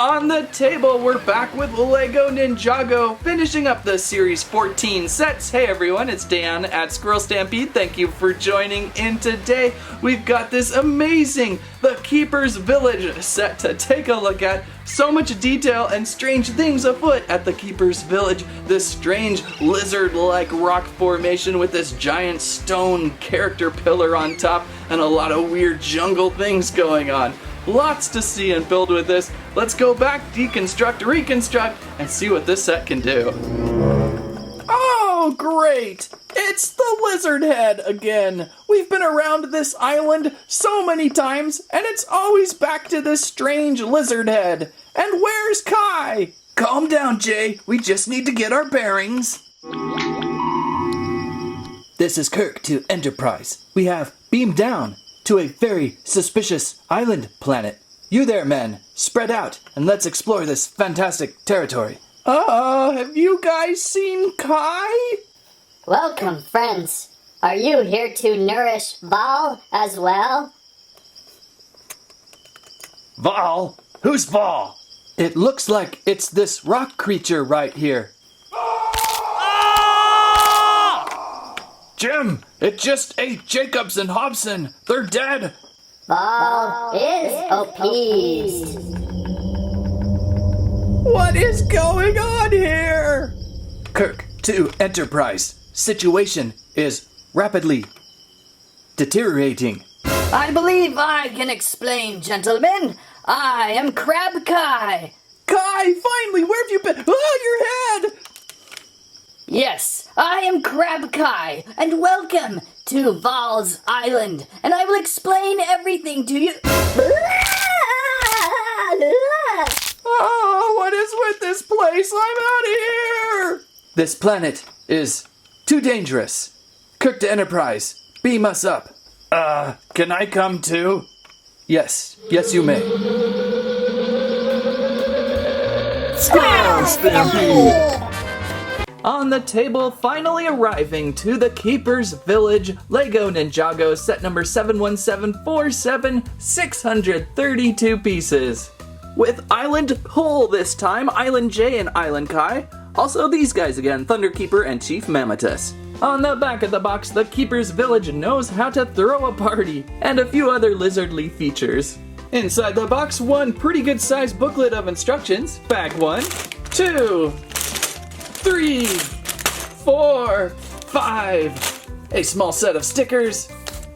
On the table, we're back with Lego Ninjago, finishing up the Series 14 sets. Hey everyone, it's Dan at Squirrel Stampede. Thank you for joining in today. We've got this amazing The Keeper's Village set to take a look at. So much detail and strange things afoot at The Keeper's Village. This strange lizard-like rock formation with this giant stone character pillar on top and a lot of weird jungle things going on. Lots to see and build with this. Let's go back, deconstruct, reconstruct, and see what this set can do. Oh, great! It's the lizard head again. We've been around this island so many times, and it's always back to this strange lizard head. And where's Kai? Calm down, Jay. We just need to get our bearings. This is Kirk to Enterprise. We have beamed down to a very suspicious island planet. You there, men, spread out and let's explore this fantastic territory. Have you guys seen Kai? Welcome, friends. Are you here to nourish Val as well? Val? Who's Val? It looks like it's this rock creature right here. Jim, it just ate Jacobs and Hobson. They're dead. Val is appeased. What is going on here? Kirk to Enterprise. Situation is rapidly deteriorating. I believe I can explain, gentlemen. I am Crab Kai. Kai, finally, where have you been? Oh, your head! Yes, I am Crab Kai, and welcome to Val's Island, and I will explain everything to you. Oh, what is with this place? I'm out of here! This planet is too dangerous. Kirk to Enterprise, beam us up. Can I come too? Yes, you may. Squirrel Stampede! On the table, finally arriving to the Keeper's Village, Lego Ninjago set number 71747, 632 pieces. With Island Cole this time, Island J and Island Kai. Also these guys again, Thunderkeeper and Chief Mammatus. On the back of the box, the Keeper's Village knows how to throw a party, and a few other lizardly features. Inside the box, one pretty good sized booklet of instructions. Bag 1, 2, 3, 4, 5, a small set of stickers,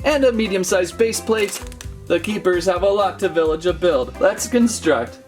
and a medium-sized base plate. The Keepers have a lot to village a build. Let's construct.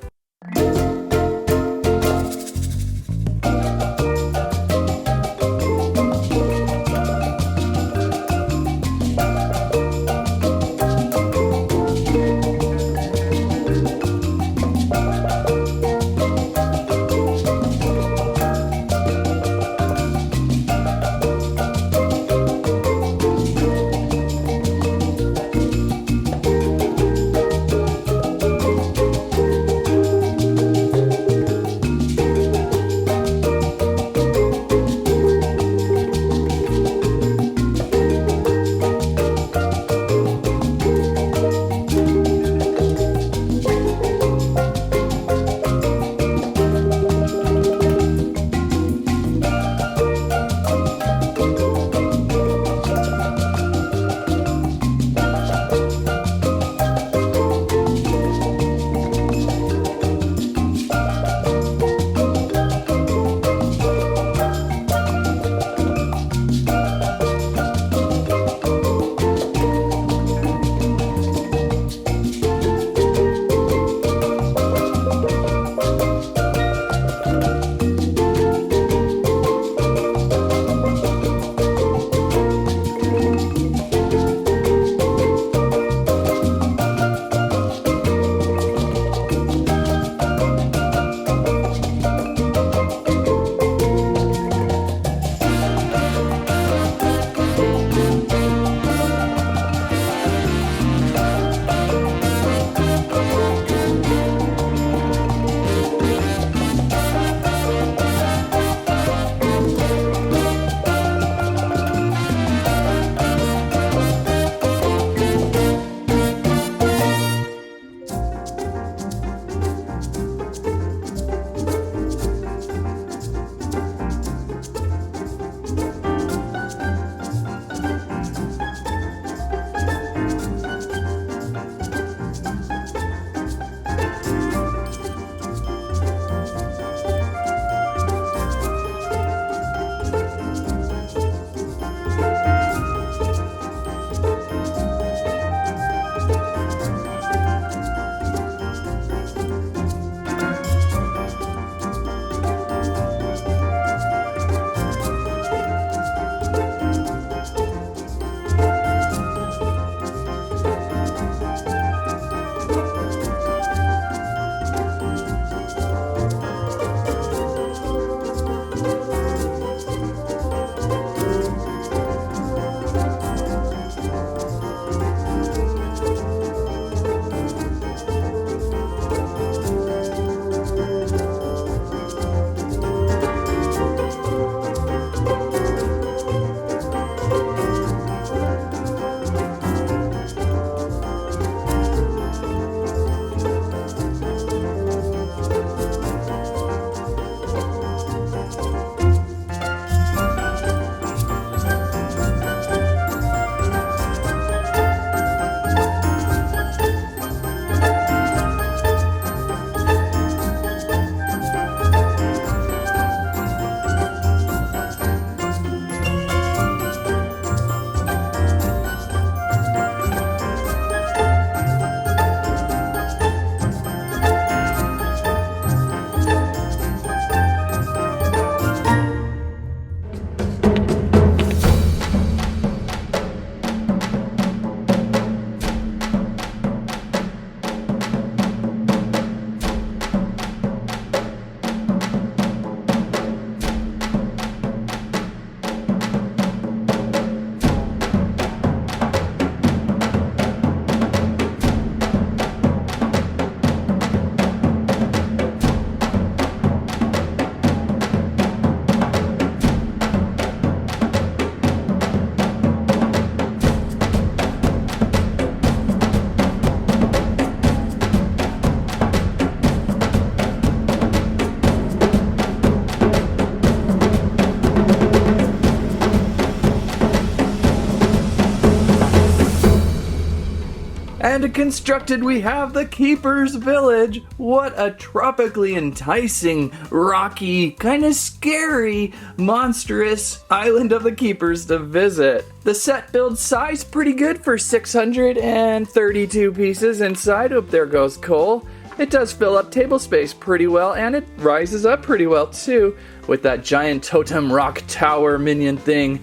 And constructed, we have the Keeper's Village. What a tropically enticing, rocky, kind of scary, monstrous island of the Keepers to visit. The set build size pretty good for 632 pieces inside. Oh, there goes Cole. It does fill up table space pretty well, and it rises up pretty well too, with that giant totem rock tower minion thing.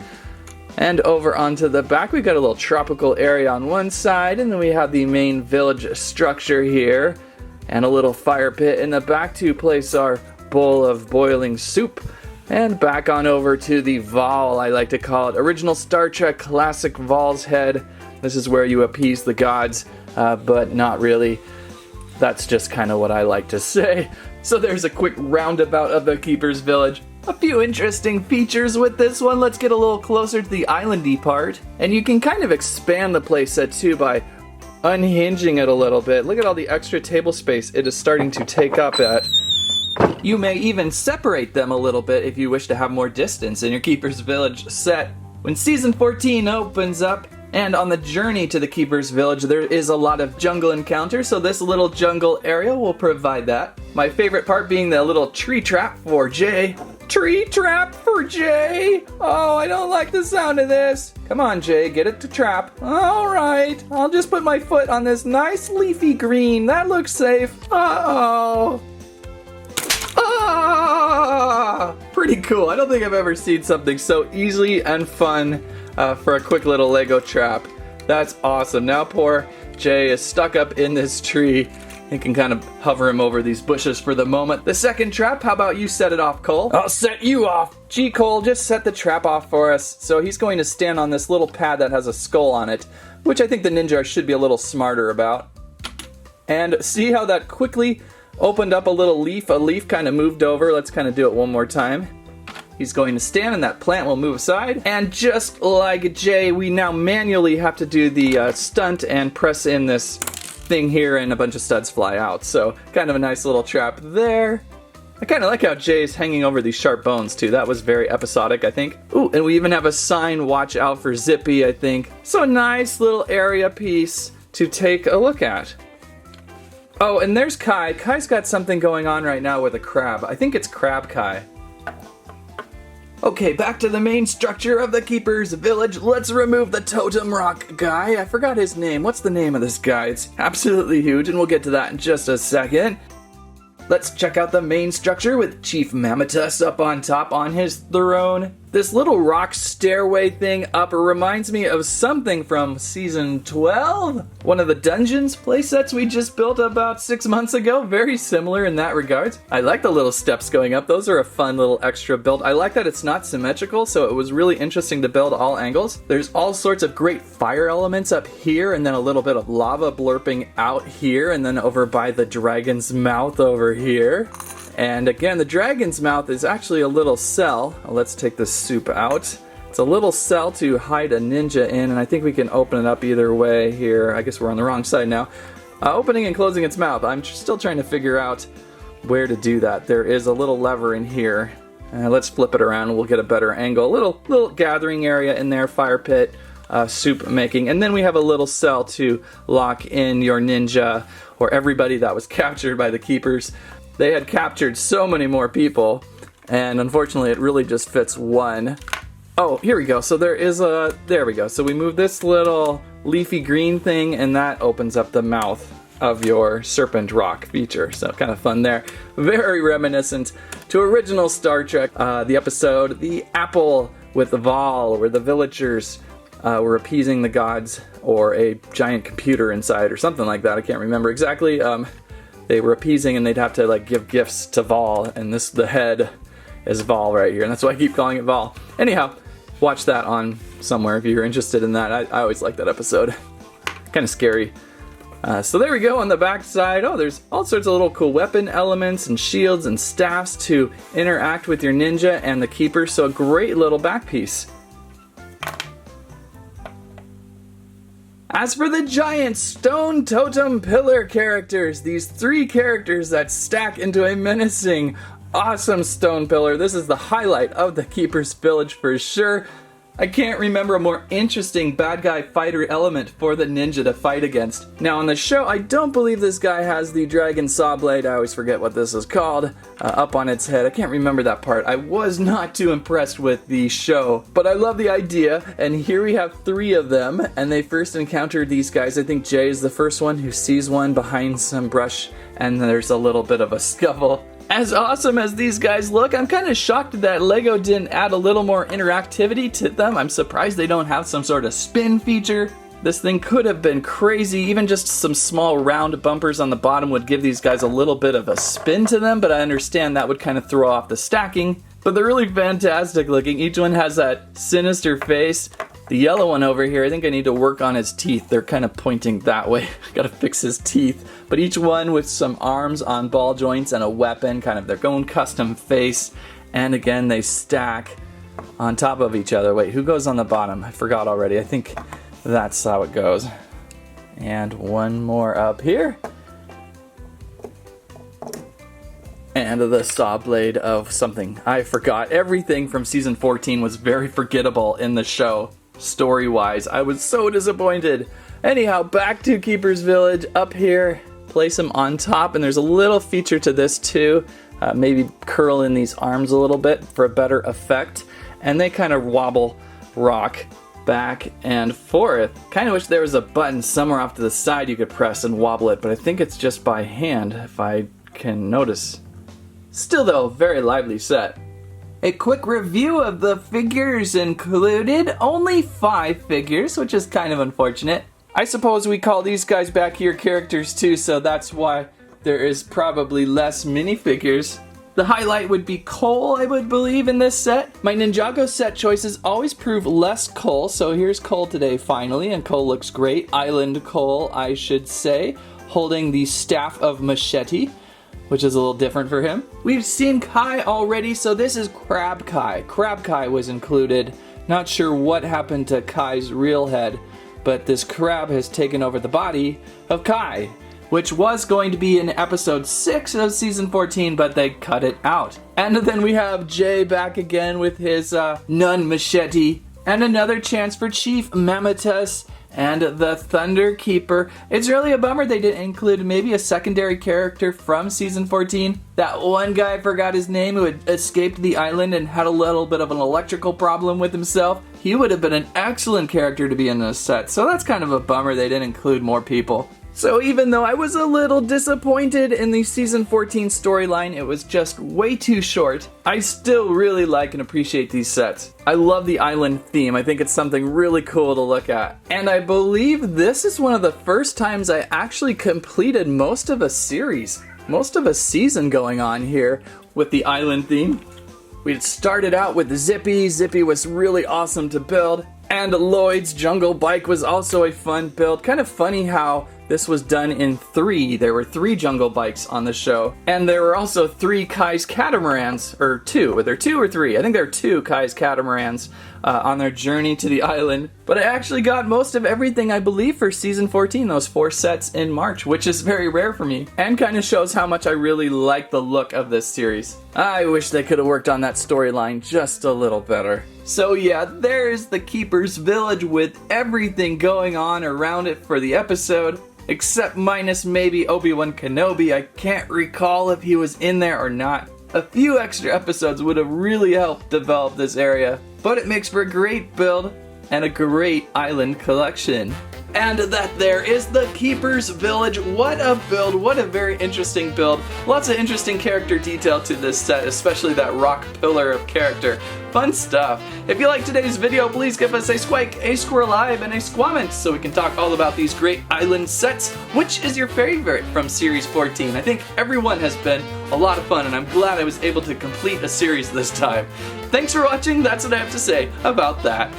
And over onto the back, we've got a little tropical area on one side, and then we have the main village structure here, and a little fire pit in the back to place our bowl of boiling soup. And back on over to the Vol, I like to call it. Original Star Trek classic Vol's head. This is where you appease the gods, but not really. That's just kind of what I like to say. So there's a quick roundabout of the Keeper's Village. A few interesting features with this one. Let's get a little closer to the islandy part. And you can kind of expand the playset too by unhinging it a little bit. Look at all the extra table space it is starting to take up at. You may even separate them a little bit if you wish to have more distance in your Keeper's Village set. When Season 14 opens up, and on the journey to the Keeper's Village, there is a lot of jungle encounters, so this little jungle area will provide that. My favorite part being the little tree trap for Jay. Tree trap for Jay! Oh, I don't like the sound of this. Come on, Jay, get it to trap. Alright, I'll just put my foot on this nice leafy green. That looks safe. Uh-oh. Ah! Pretty cool. I don't think I've ever seen something so easy and fun for a quick little Lego trap. That's awesome. Now poor Jay is stuck up in this tree. You can kind of hover him over these bushes for the moment. The second trap, how about you set it off, Cole? I'll set you off. Gee, Cole, just set the trap off for us. So he's going to stand on this little pad that has a skull on it, which I think the ninja should be a little smarter about. And see how that quickly opened up a little leaf? A leaf kind of moved over. Let's kind of do it one more time. He's going to stand and that plant will move aside. And just like Jay, we now manually have to do the stunt and press in this thing here and a bunch of studs fly out. So kind of a nice little trap there. I kind of like how Jay's hanging over these sharp bones too. That was very episodic, I think. Ooh, and we even have a sign, watch out for Zippy, I think. So a nice little area piece to take a look at. Oh, and there's Kai. Kai's got something going on right now with a crab. I think it's Crab Kai. Okay, back to the main structure of the Keeper's Village. Let's remove the totem rock guy. I forgot his name. What's the name of this guy? It's absolutely huge, and we'll get to that in just a second. Let's check out the main structure with Chief Mammatus up on top on his throne. This little rock stairway thing up reminds me of something from Season 12. One of the dungeons playsets we just built about 6 months ago. Very similar in that regard. I like the little steps going up. Those are a fun little extra build. I like that it's not symmetrical, so it was really interesting to build all angles. There's all sorts of great fire elements up here, and then a little bit of lava blurping out here, and then over by the dragon's mouth over here. And again, the dragon's mouth is actually a little cell. Let's take this soup out. It's a little cell to hide a ninja in, and I think we can open it up either way here. I guess we're on the wrong side now. Opening and closing its mouth. I'm still trying to figure out where to do that. There is a little lever in here. Let's flip it around and we'll get a better angle. Little gathering area in there, fire pit, soup making. And then we have a little cell to lock in your ninja or everybody that was captured by the keepers. They had captured so many more people, and unfortunately it really just fits one. Oh, here we go. So there we go. So we move this little leafy green thing, and that opens up the mouth of your serpent rock feature. So kind of fun there. Very reminiscent to original Star Trek, the episode The Apple with the Vol, where the villagers were appeasing the gods, or a giant computer inside, or something like that. I can't remember exactly. They were appeasing, and they'd have to like give gifts to Vol, and the head is Vol right here, and that's why I keep calling it Vol. Anyhow, watch that on somewhere if you're interested in that. I always like that episode. Kind of scary. So there we go on the back side. Oh, there's all sorts of little cool weapon elements and shields and staffs to interact with your ninja and the keeper. So a great little back piece. As for the giant stone totem pillar characters, these 3 characters that stack into a menacing, awesome stone pillar. This is the highlight of the Keeper's Village for sure. I can't remember a more interesting bad guy fighter element for the ninja to fight against. Now on the show, I don't believe this guy has the dragon saw blade, I always forget what this is called, up on its head. I can't remember that part. I was not too impressed with the show, but I love the idea, and here we have 3 of them, and they first encountered these guys. I think Jay is the first one who sees one behind some brush, and there's a little bit of a scuffle. As awesome as these guys look, I'm kind of shocked that LEGO didn't add a little more interactivity to them. I'm surprised they don't have some sort of spin feature. This thing could have been crazy. Even just some small round bumpers on the bottom would give these guys a little bit of a spin to them, but I understand that would kind of throw off the stacking. But they're really fantastic looking. Each one has that sinister face. The yellow one over here, I think I need to work on his teeth. They're kind of pointing that way. Gotta fix his teeth. But each one with some arms on ball joints and a weapon, kind of their own custom face. And again, they stack on top of each other. Wait, who goes on the bottom? I forgot already. I think that's how it goes. And one more up here. And the saw blade of something. I forgot. Everything from season 14 was very forgettable in the show. Story-wise, I was so disappointed. Anyhow, back to Keeper's Village. Up here, place him on top, and there's a little feature to this too. Maybe curl in these arms a little bit for a better effect. And they kind of wobble, rock back and forth. Kind of wish there was a button somewhere off to the side you could press and wobble it, but I think it's just by hand, if I can notice. Still though, very lively set. A quick review of the figures included only 5 figures, which is kind of unfortunate. I suppose we call these guys back here characters too, so that's why there is probably less minifigures. The highlight would be Cole, I would believe, in this set. My Ninjago set choices always prove less Cole, so here's Cole today finally, and Cole looks great. Island Cole, I should say, holding the staff of machete, which is a little different for him. We've seen Kai already, so this is Crab Kai. Crab Kai was included. Not sure what happened to Kai's real head, but this crab has taken over the body of Kai, which was going to be in episode 6 of season 14, but they cut it out. And then we have Jay back again with his nun machete, and another chance for Chief Mammatus and the Thunder Keeper. It's really a bummer they didn't include maybe a secondary character from season 14. That one guy, I forgot his name, who had escaped the island and had a little bit of an electrical problem with himself. He would have been an excellent character to be in this set, so that's kind of a bummer they didn't include more people. So even though I was a little disappointed in the season 14 storyline, it was just way too short, I still really like and appreciate these sets. I love the island theme. I think it's something really cool to look at. And I believe this is one of the first times I actually completed most of a series, most of a season going on here with the island theme. We started out with Zippy. Zippy was really awesome to build. And Lloyd's jungle bike was also a fun build. Kind of funny how this was done in 3. There were 3 jungle bikes on the show. And there were also 3 Kai's catamarans, or 2. Were there 2 or 3? I think there are 2 Kai's catamarans on their journey to the island. But I actually got most of everything, I believe, for season 14, those 4 sets in March, which is very rare for me. And kind of shows how much I really like the look of this series. I wish they could have worked on that storyline just a little better. So yeah, there's the Keeper's Village with everything going on around it for the episode. Except minus maybe Obi-Wan Kenobi. I can't recall if he was in there or not. A few extra episodes would have really helped develop this area. But it makes for a great build and a great island collection. And that there is the Keeper's Village. What a build, what a very interesting build. Lots of interesting character detail to this set, especially that rock pillar of character. Fun stuff. If you like today's video, please give us a squike, a squirrel live, and a squamment so we can talk all about these great island sets. Which is your favorite from Series 14? I think everyone has been a lot of fun, and I'm glad I was able to complete a series this time. Thanks for watching, that's what I have to say about that.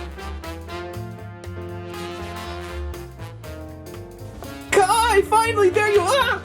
Kai, finally, there you are!